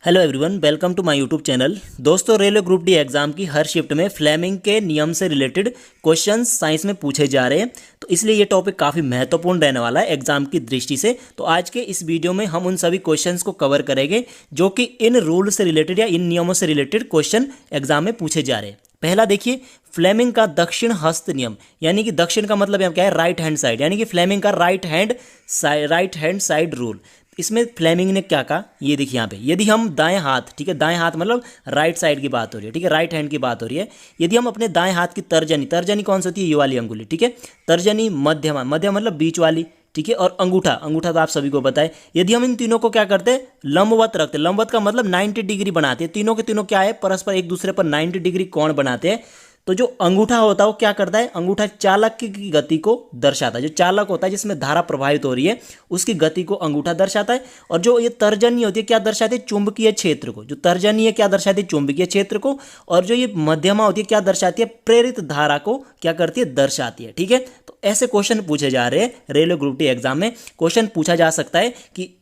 Hello everyone, welcome to my YouTube channel. दोस्तों, railway group D exam की हर shift में फ्लेमिंग के नियम से रिलेटेड क्वेश्चंस साइंस में पूछे जा रहे हैं, तो इसलिए ये टॉपिक काफ़ी महत्वपूर्ण रहने वाला है एग्जाम की दृष्टि से। तो आज के इस वीडियो में हम उन सभी क्वेश्चंस को कवर करेंगे जो कि इन रूल से रिलेटेड या इन नियमों से रिलेटेड क्वेश्चन एग्जाम में पूछे जा रहे हैं। पहला देखिए, फ्लेमिंग का दक्षिण हस्त नियम, यानी कि दक्षिण का मतलब यहाँ क्या है, राइट हैंड साइड, यानी कि फ्लेमिंग का राइट हैंड साइड रूल। इसमें फ्लेमिंग ने क्या कहा, ये देखिए यहाँ पे, यदि हम दाएं हाथ, ठीक है, दाएं हाथ मतलब राइट साइड की बात हो रही है, ठीक है, राइट हैंड की बात हो रही है। यदि हम अपने दाएं हाथ की तर्जनी, तर्जनी कौन सी होती है, ये वाली अंगुली, ठीक है, तर्जनी, मध्यमा, मध्यमा मतलब बीच वाली, ठीक है, और अंगूठा, अंगूठा तो आप सभी को पता है। यदि हम इन तीनों को क्या करते हैं, लंबवत रखते हैं, लंबवत का मतलब 90 डिग्री बनाते हैं, तीनों के तीनों क्या है, परस्पर एक दूसरे पर 90 डिग्री कोण बनाते हैं। तो जो अंगूठा होता है वो क्या करता है, अंगूठा चालक की गति को दर्शाता है। जो चालक होता है जिसमें धारा प्रवाहित हो रही है उसकी गति को अंगूठा दर्शाता है। और जो ये तर्जनी होती है क्या दर्शाती है, चुंबकीय क्षेत्र को। जो तर्जनी है क्या दर्शाती है, चुंबकीय क्षेत्र को। और जो ये मध्यमा होती है क्या दर्शाती है, प्रेरित धारा को क्या करती है, दर्शाती है। ठीक है, तो ऐसे क्वेश्चन पूछे जा रहे हैं रेलवे ग्रुप डी एग्जाम में। क्वेश्चन पूछा जा सकता है कि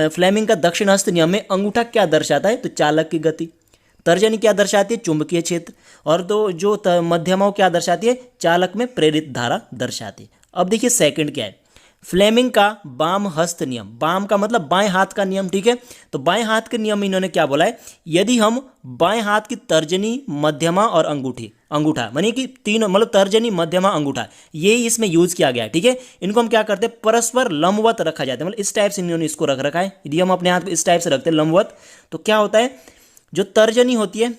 फ्लेमिंग का दक्षिण हस्त नियम में अंगूठा क्या दर्शाता है, तो चालक की गति। तर्जनी क्या दर्शाती है, चुंबकीय क्षेत्र। और तो जो मध्यमा क्या दर्शाती है, चालक में प्रेरित धारा दर्शाती है। अब देखिए सेकंड क्या है, फ्लेमिंग का बाम हस्त नियम। बाम का मतलब बाएं हाथ का नियम, ठीक है। तो बाएं हाथ के नियम में इन्होंने क्या बोला है, यदि हम बाएं हाथ की तर्जनी, मध्यमा और अंगूठा मानी कि तीनों, मतलब तर्जनी, मध्यमा, अंगूठा, ये इसमें यूज किया गया है, ठीक है। इनको हम क्या करते हैं, परस्पर लंबवत रखा जाता है, मतलब इस टाइप से इन्होंने इसको रख रखा है। यदि हम अपने हाथ को इस टाइप से रखते हैं लंबवत, तो क्या होता है, जो तर्जनी होती है,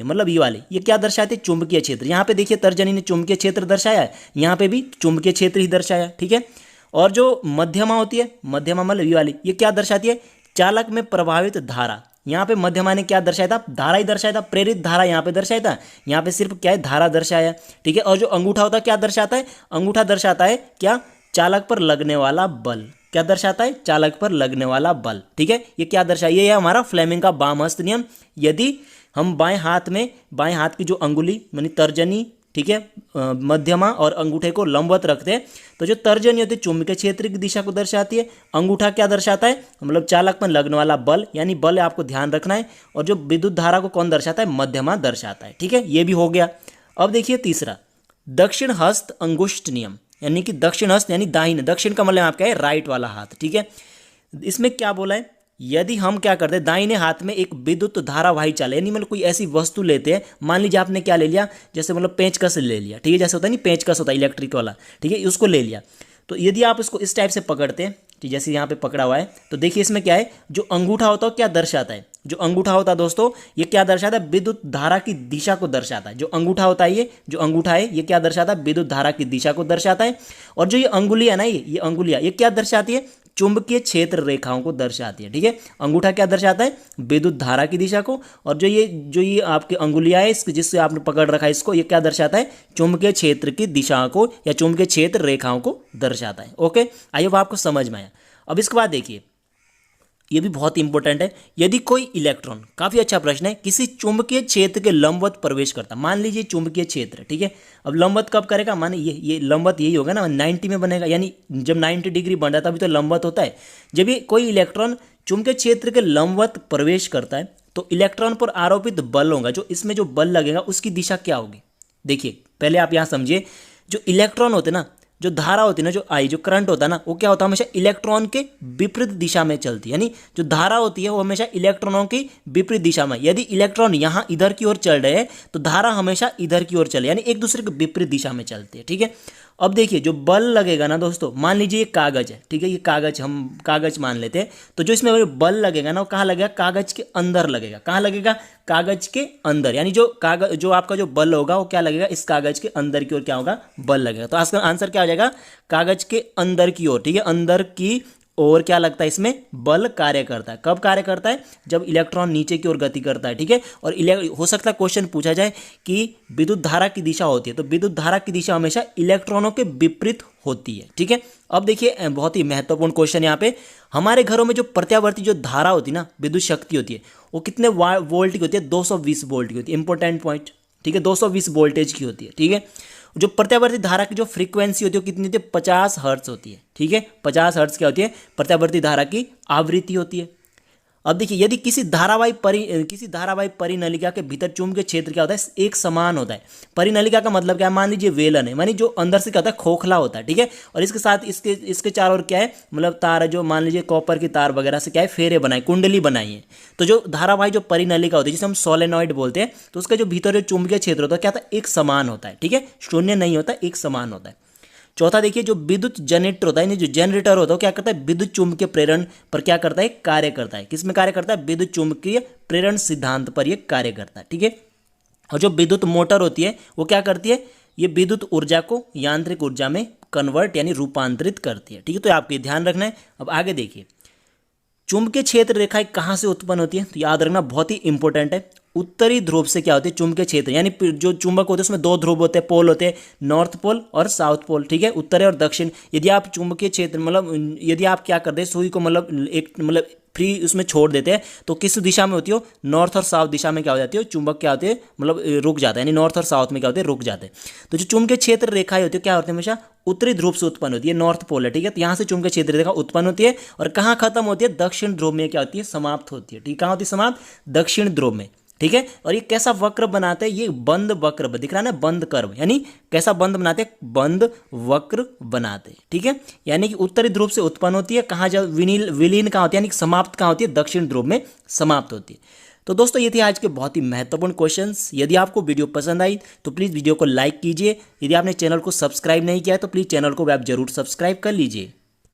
मतलब ये वाली, ये क्या दर्शाती है, चुंबकीय क्षेत्र। यहाँ पे देखिए तर्जनी ने चुंबकीय क्षेत्र दर्शाया है, यहाँ पे भी चुंबकीय क्षेत्र ही दर्शाया, ठीक है। और जो मध्यमा होती है, मध्यमा मतलब ये वाली, ये क्या दर्शाती है, चालक में प्रभावित धारा। यहाँ पे मध्यमा ने क्या दर्शाया था, धारा ही दर्शाया था, प्रेरित धारा यहाँ पे दर्शाया था, यहाँ पे सिर्फ क्या है, धारा दर्शाया, ठीक है। और जो अंगूठा होता है क्या दर्शाता है, अंगूठा दर्शाता है क्या, चालक पर लगने वाला बल। क्या दर्शाता है, चालक पर लगने वाला बल, ठीक है। ये क्या दर्शाया, ये है हमारा फ्लेमिंग का बाम हस्त नियम। यदि हम बाएं हाथ की जो अंगुली मानी तर्जनी, ठीक है, मध्यमा और अंगूठे को लंबवत रखते हैं, तो जो तर्जनी होती है चुंबकीय क्षेत्र की दिशा को दर्शाती है, अंगूठा क्या दर्शाता है, मतलब चालक पर लगने वाला बल, यानी बल आपको ध्यान रखना है। और जो विद्युत धारा को कौन दर्शाता है, मध्यमा दर्शाता है, ठीक है, ये भी हो गया। अब देखिए तीसरा, दक्षिण हस्त अंगुष्ठ नियम, यानी कि दक्षिण हस्त यानी दाहिने, दक्षिण का मतलब आपका है राइट वाला हाथ, ठीक है। इसमें क्या बोला है, यदि हम क्या करते हैं, दाहिने हाथ में एक विद्युत धारावाही चालक, यानी मतलब कोई ऐसी वस्तु लेते हैं, मान लीजिए आपने क्या ले लिया, जैसे मतलब पेंचकस ले लिया, ठीक है, जैसे होता है नहीं, पेंचकस होता है इलेक्ट्रिक वाला, ठीक है, उसको ले लिया। तो यदि आप इसको इस टाइप से पकड़ते हैं, ठीक, जैसे यहाँ पे पकड़ा हुआ है, तो देखिए इसमें क्या है, जो अंगूठा होता है क्या दर्शाता है, जो अंगूठा होता है दोस्तों, ये क्या दर्शाता है, विद्युत धारा की दिशा को दर्शाता है। जो अंगूठा होता है, ये जो अंगूठा है ये क्या दर्शाता है, विद्युत धारा की दिशा को दर्शाता है। और जो ये अंगुलियां है ना, ये अंगुलियां, ये क्या दर्शाती है, चुंबकीय क्षेत्र रेखाओं को दर्शाती है, ठीक है। अंगूठा क्या दर्शाता है, विद्युत धारा की दिशा को। और जो ये आपकी अंगुलियां है, इसको जिससे आपने पकड़ रखा है इसको, ये क्या दर्शाता है, चुंबकीय क्षेत्र की दिशा को या चुंबकीय क्षेत्र रेखाओं को दर्शाता है। ओके, आई होप आपको समझ में आया। अब इसके बाद देखिए, ये भी बहुत इंपॉर्टेंट है, यदि कोई इलेक्ट्रॉन, काफी अच्छा प्रश्न है, किसी चुंबकीय क्षेत्र के लंबवत प्रवेश करता, मान लीजिए चुंबकीय क्षेत्र, ठीक है। अब लंबवत कब करेगा, माने ये लंबवत यही होगा ना, 90 में बनेगा, यानी जब 90 डिग्री बन रहा था अभी तो लंबवत होता है। जब ये कोई इलेक्ट्रॉन चुंबकीय क्षेत्र के लंबवत प्रवेश करता है, तो इलेक्ट्रॉन पर आरोपित बल होगा, जो इसमें जो बल लगेगा उसकी दिशा क्या होगी। देखिए पहले आप यहाँ समझिए, जो इलेक्ट्रॉन होते ना, जो धारा होती है ना, जो करंट होता है ना, वो क्या होता है, हमेशा इलेक्ट्रॉन के विपरीत दिशा में चलती है। यानी जो धारा होती है वो हमेशा इलेक्ट्रॉनों की विपरीत दिशा में, यदि इलेक्ट्रॉन यहाँ इधर की ओर चल रहे हैं तो धारा हमेशा इधर की ओर चले, यानी एक दूसरे के विपरीत दिशा में चलती है, ठीक है। अब देखिए जो बल लगेगा ना दोस्तों, मान लीजिए ये कागज है, ठीक है, ये कागज, हम कागज मान लेते हैं, तो जो इसमें बल लगेगा ना वो कहाँ लगेगा, कागज के अंदर लगेगा। कहाँ लगेगा, कागज के अंदर, यानी जो कागज, जो आपका जो बल होगा वो क्या लगेगा, इस कागज के अंदर की ओर क्या होगा, बल लगेगा। तो इसका आंसर क्या हो जाएगा, कागज के अंदर की ओर, ठीक है, अंदर की और क्या लगता है, इसमें बल कार्य करता है। कब कार्य करता है, जब इलेक्ट्रॉन नीचे की ओर गति करता है, ठीक है। और हो सकता है क्वेश्चन पूछा जाए कि विद्युत धारा की दिशा होती है, तो विद्युत धारा की दिशा हमेशा इलेक्ट्रॉनों के विपरीत होती है, ठीक है। अब देखिए बहुत ही महत्वपूर्ण क्वेश्चन यहाँ पे, हमारे घरों में जो प्रत्यावर्ती जो धारा होती है ना, विद्युत शक्ति होती है, वो कितने वोल्ट की होती है, 220 वोल्ट की होती है, इंपॉर्टेंट पॉइंट, ठीक है, 220 वोल्टेज की होती है, ठीक है। जो प्रत्यावर्ती धारा की जो फ्रीक्वेंसी होती है वो कितनी होती है, 50 हर्ट्ज होती है, ठीक है। 50 हर्ट्ज क्या होती है, प्रत्यावर्ती धारा की आवृत्ति होती है। अब देखिए यदि किसी धारावाही परिनलिका के भीतर चुंबकीय क्षेत्र क्या होता है, एक समान होता है। परिनलिका का मतलब क्या है, मान लीजिए वेलन है, मानी जो अंदर से क्या होता है, खोखला होता है, ठीक है, और इसके साथ इसके चारों ओर क्या है, मतलब तार है, जो मान लीजिए कॉपर की तार वगैरह से क्या है, फेरे बनाए, कुंडली बनाई है। तो जो धारावाही जो परिनलिका होती है जिसे हम सोलेनॉइड बोलते हैं, तो उसका जो भीतर जो चुंबकीय क्षेत्र होता है क्या होता है, एक समान होता है, ठीक है, शून्य नहीं होता, एक समान होता है। चौथा देखिए, जो विद्युत जनरेटर होता है, जो जनरेटर होता है क्या करता है, विद्युत चुंबकीय प्रेरण पर क्या करता है, कार्य करता है। किस में कार्य करता है, विद्युत चुंबकीय प्रेरण सिद्धांत पर यह कार्य करता है, ठीक है। और जो विद्युत मोटर होती है वो क्या करती है, ये विद्युत ऊर्जा को यांत्रिक ऊर्जा में कन्वर्ट यानी रूपांतरित करती है, ठीक है। तो आपको ये ध्यान रखना है। अब आगे देखिए, चुंबकीय क्षेत्र रेखाएं कहाँ से उत्पन्न होती है, तो याद रखना बहुत ही इंपॉर्टेंट है। उत्तरी ध्रुव से क्या होती है, चुंबकीय क्षेत्र, यानी जो चुंबक होते हैं उसमें दो ध्रुव होते हैं, पोल होते हैं, नॉर्थ पोल और साउथ पोल, ठीक है, उत्तरी और दक्षिण। यदि आप चुंबकीय क्षेत्र मतलब यदि आप क्या करते हैं, सुई को मतलब फ्री उसमें छोड़ देते हैं, तो किस दिशा में होती हो, नॉर्थ और साउथ दिशा में क्या हो जाती है, चुंबक क्या होते हैं, मतलब रुक जाता है, यानी नॉर्थ और साउथ में क्या होते हैं, रुक जाते हैं। तो जो चुंबकीय क्षेत्र रेखाएं होती है क्या होती है, हमेशा उत्तरी ध्रुव से उत्पन्न होती है, नॉर्थ पोल है, ठीक है। तो यहाँ से चुंबकीय क्षेत्र रेखा उत्पन्न होती है और कहाँ खत्म होती है, दक्षिण ध्रुव में क्या होती है, समाप्त होती है, ठीक, कहाँ होती है समाप्त, दक्षिण ध्रुव में, ठीक है। और ये कैसा वक्र बनाते हैं, ये बंद वक्र दिख रहा है ना, बंद कर्व, यानी कैसा बंद बनाते हैं, बंद वक्र बनाते हैं, ठीक है। यानी कि उत्तरी ध्रुव से उत्पन्न होती है, कहाँ जब विलीन कहाँ होती है, यानी समाप्त कहाँ होती है, दक्षिण ध्रुव में समाप्त होती है। तो दोस्तों ये थे आज के बहुत ही महत्वपूर्ण क्वेश्चंस। यदि आपको वीडियो पसंद आई तो प्लीज़ वीडियो को लाइक कीजिए। यदि आपने चैनल को सब्सक्राइब नहीं किया है तो प्लीज़ चैनल को आप जरूर सब्सक्राइब कर लीजिए।